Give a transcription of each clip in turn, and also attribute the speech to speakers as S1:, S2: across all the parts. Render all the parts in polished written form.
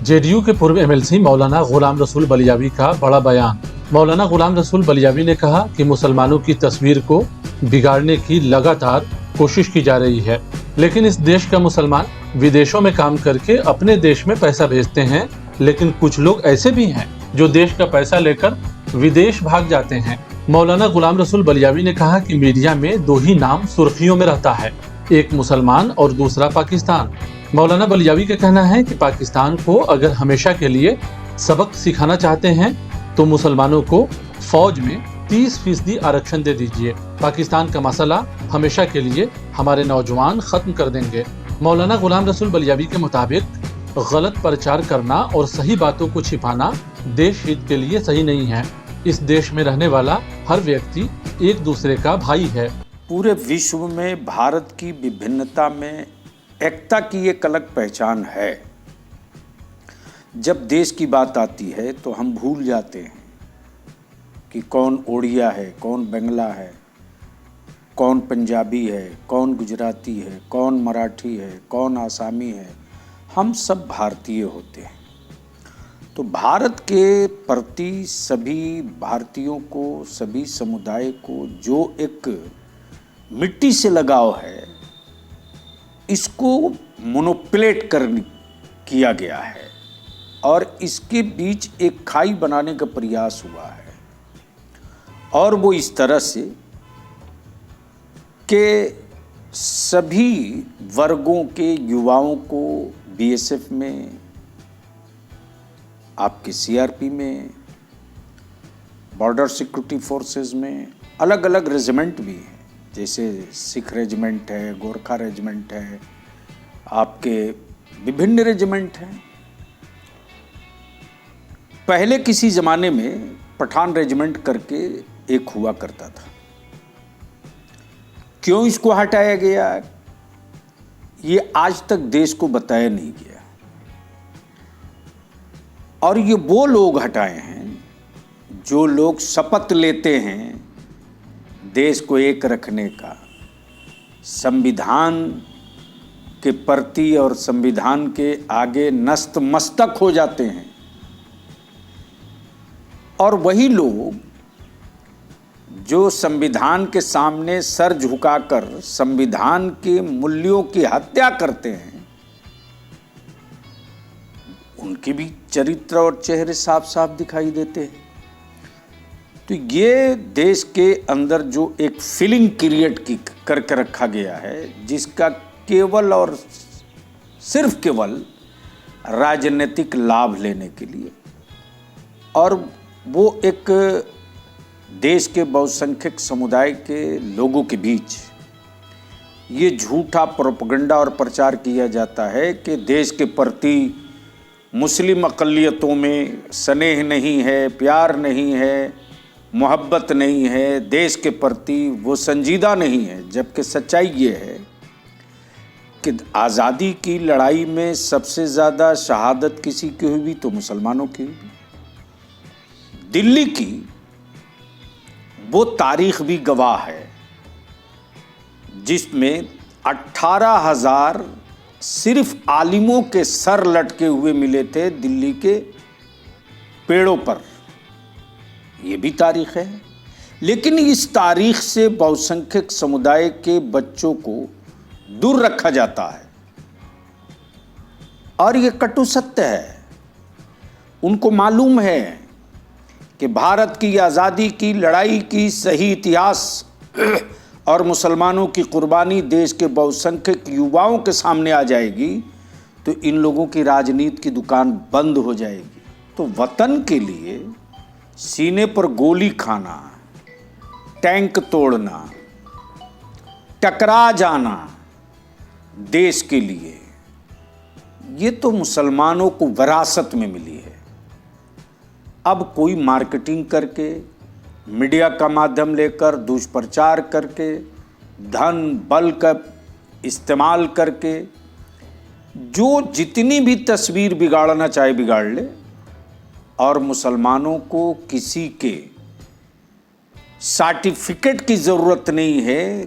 S1: JDU के पूर्व MLC मौलाना गुलाम रसूल बलियावी का बड़ा बयान। मौलाना गुलाम रसूल बलियावी ने कहा कि मुसलमानों की तस्वीर को बिगाड़ने की लगातार कोशिश की जा रही है, लेकिन इस देश का मुसलमान विदेशों में काम करके अपने देश में पैसा भेजते हैं। लेकिन कुछ लोग ऐसे भी हैं जो देश का पैसा लेकर विदेश भाग जाते हैं। मौलाना गुलाम रसूल बलियावी ने कहा कि मीडिया में दो ही नाम सुर्खियों में रहता है, एक मुसलमान और दूसरा पाकिस्तान। मौलाना बलियावी का कहना है कि पाकिस्तान को अगर हमेशा के लिए सबक सिखाना चाहते हैं तो मुसलमानों को फौज में 30% आरक्षण दे दीजिए। पाकिस्तान का मसला हमेशा के लिए हमारे नौजवान खत्म कर देंगे। मौलाना गुलाम रसूल बलियावी के मुताबिक गलत प्रचार करना और सही बातों को छिपाना देश हित के लिए सही नहीं है। इस देश में रहने वाला हर व्यक्ति एक दूसरे का भाई है।
S2: पूरे विश्व में भारत की विभिन्नता में एकता की एक अलग पहचान है। जब देश की बात आती है तो हम भूल जाते हैं कि कौन ओड़िया है, कौन बंगला है, कौन पंजाबी है, कौन गुजराती है, कौन मराठी है, कौन आसामी है। हम सब भारतीय होते हैं। तो भारत के प्रति सभी भारतीयों को, सभी समुदाय को जो एक मिट्टी से लगाव है, इसको मोनोप्लेट किया गया है और इसके बीच एक खाई बनाने का प्रयास हुआ है। और वो इस तरह से कि सभी वर्गों के युवाओं को बीएसएफ में, आपके सीआरपी में, बॉर्डर सिक्योरिटी फोर्सेस में अलग अलग रेजिमेंट भी हैं, जैसे सिख रेजिमेंट है, गोरखा रेजिमेंट है, आपके विभिन्न रेजिमेंट हैं। पहले किसी ज़माने में पठान रेजिमेंट करके एक हुआ करता था। क्यों इसको हटाया गया, ये आज तक देश को बताया नहीं गया। और ये वो लोग हटाए हैं जो लोग शपथ लेते हैं देश को एक रखने का, संविधान के प्रति और संविधान के आगे नतमस्तक हो जाते हैं। और वही लोग जो संविधान के सामने सर झुकाकर संविधान के मूल्यों की हत्या करते हैं, उनके भी चरित्र और चेहरे साफ साफ दिखाई देते हैं। तो ये देश के अंदर जो एक फीलिंग क्रिएट करके रखा गया है, जिसका केवल और सिर्फ केवल राजनीतिक लाभ लेने के लिए, और वो एक देश के बहुसंख्यक समुदाय के लोगों के बीच ये झूठा प्रोपेगेंडा और प्रचार किया जाता है कि देश के प्रति मुस्लिम अक़लियतों में स्नेह नहीं है, प्यार नहीं है, मोहब्बत नहीं है, देश के प्रति वो संजीदा नहीं है। जबकि सच्चाई ये है कि आज़ादी की लड़ाई में सबसे ज़्यादा शहादत किसी की हुई तो मुसलमानों की हुई। दिल्ली की वो तारीख भी गवाह है जिसमें 18,000 सिर्फ आलिमों के सर लटके हुए मिले थे दिल्ली के पेड़ों पर। ये भी तारीख है। लेकिन इस तारीख से बहुसंख्यक समुदाय के बच्चों को दूर रखा जाता है और ये कटु सत्य है। उनको मालूम है कि भारत की आज़ादी की लड़ाई की सही इतिहास और मुसलमानों की कुर्बानी देश के बहुसंख्यक युवाओं के सामने आ जाएगी तो इन लोगों की राजनीति की दुकान बंद हो जाएगी। तो वतन के लिए सीने पर गोली खाना, टैंक तोड़ना, टकरा जाना देश के लिए, ये तो मुसलमानों को विरासत में मिली है। अब कोई मार्केटिंग करके, मीडिया का माध्यम लेकर, दुष्प्रचार करके, धन बल का इस्तेमाल करके जो जितनी भी तस्वीर बिगाड़ना चाहे बिगाड़ ले, और मुसलमानों को किसी के सर्टिफिकेट की ज़रूरत नहीं है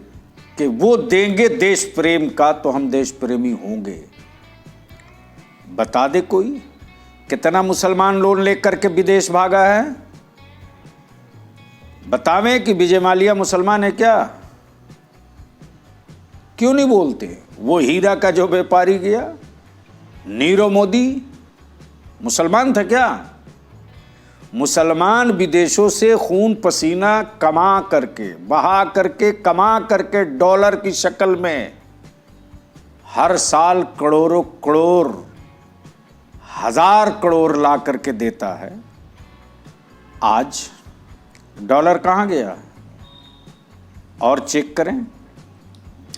S2: कि वो देंगे देश प्रेम का तो हम देश प्रेमी होंगे। बता दे कोई कितना मुसलमान लोन लेकर के विदेश भागा है? बतावें कि विजय माल्या मुसलमान है क्या? क्यों नहीं बोलते? वो हीरा का जो व्यापारी गया, नीरव मोदी, मुसलमान था क्या? मुसलमान विदेशों से खून पसीना कमा करके, बहा करके, कमा करके डॉलर की शक्ल में हर साल करोड़ों करोड़, हजार करोड़ ला करके देता है। आज डॉलर कहाँ गया? और चेक करें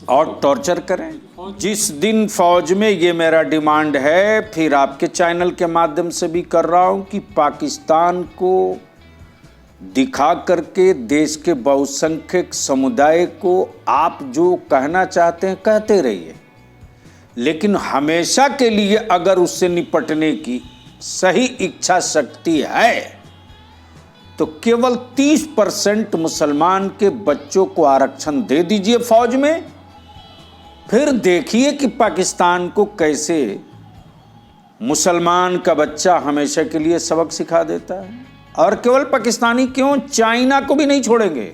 S2: और टॉर्चर करें। जिस दिन फौज में, ये मेरा डिमांड है, फिर आपके चैनल के माध्यम से भी कर रहा हूं, कि पाकिस्तान को दिखा करके देश के बहुसंख्यक समुदाय को आप जो कहना चाहते हैं कहते रहिए, लेकिन हमेशा के लिए अगर उससे निपटने की सही इच्छा शक्ति है तो केवल 30% मुसलमान के बच्चों को आरक्षण दे दीजिए फौज में, फिर देखिए कि पाकिस्तान को कैसे मुसलमान का बच्चा हमेशा के लिए सबक सिखा देता है। और केवल पाकिस्तानी क्यों, चाइना को भी नहीं छोड़ेंगे।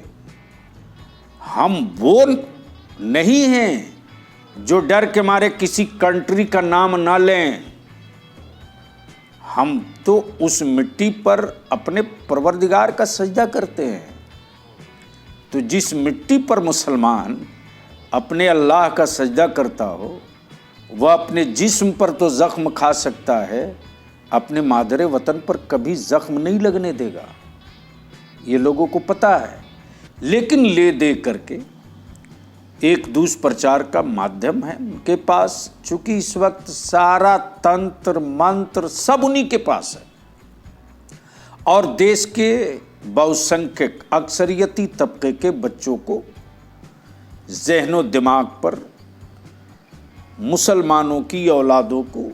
S2: हम वो नहीं हैं जो डर के मारे किसी कंट्री का नाम ना लें। हम तो उस मिट्टी पर अपने परवरदिगार का सजदा करते हैं। तो जिस मिट्टी पर मुसलमान अपने अल्लाह का सजदा करता हो, वह अपने जिस्म पर तो जख्म खा सकता है, अपने मादरे वतन पर कभी जख्म नहीं लगने देगा। ये लोगों को पता है। लेकिन ले दे करके एक दुष्प्रचार का माध्यम है उनके पास, चूंकि इस वक्त सारा तंत्र मंत्र सब उन्हीं के पास है। और देश के बहुसंख्यक अक्सरियती तबके के बच्चों को ज़हनो दिमाग पर मुसलमानों की औलादों को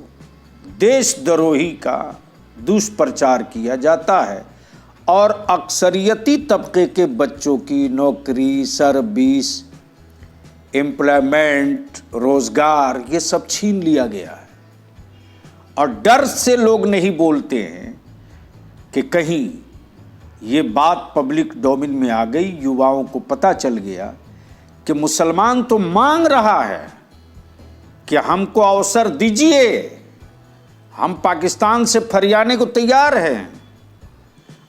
S2: देशद्रोही का दुष्प्रचार किया जाता है, और अक्सरियती तबके के बच्चों की नौकरी, सर्विस, एम्प्लॉयमेंट, रोजगार, ये सब छीन लिया गया है। और डर से लोग नहीं बोलते हैं कि कहीं ये बात पब्लिक डोमेन में आ गई, युवाओं को पता चल गया कि मुसलमान तो मांग रहा है कि हमको अवसर दीजिए, हम पाकिस्तान से फरियाने को तैयार हैं,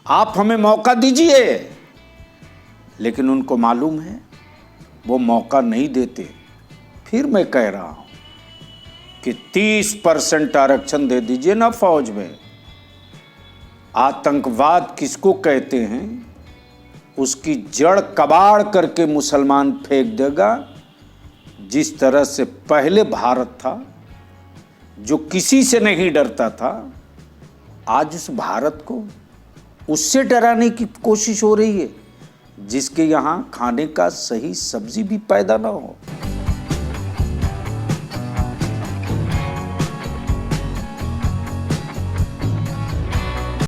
S2: आप हमें मौका दीजिए। लेकिन उनको मालूम है वो मौका नहीं देते। फिर मैं कह रहा हूं कि 30% आरक्षण दे दीजिए ना फौज में। आतंकवाद किसको कहते हैं, उसकी जड़ कबाड़ करके मुसलमान फेंक देगा। जिस तरह से पहले भारत था जो किसी से नहीं डरता था, आज उस भारत को उससे डराने की कोशिश हो रही है जिसके यहाँ खाने का सही सब्जी भी पैदा ना हो।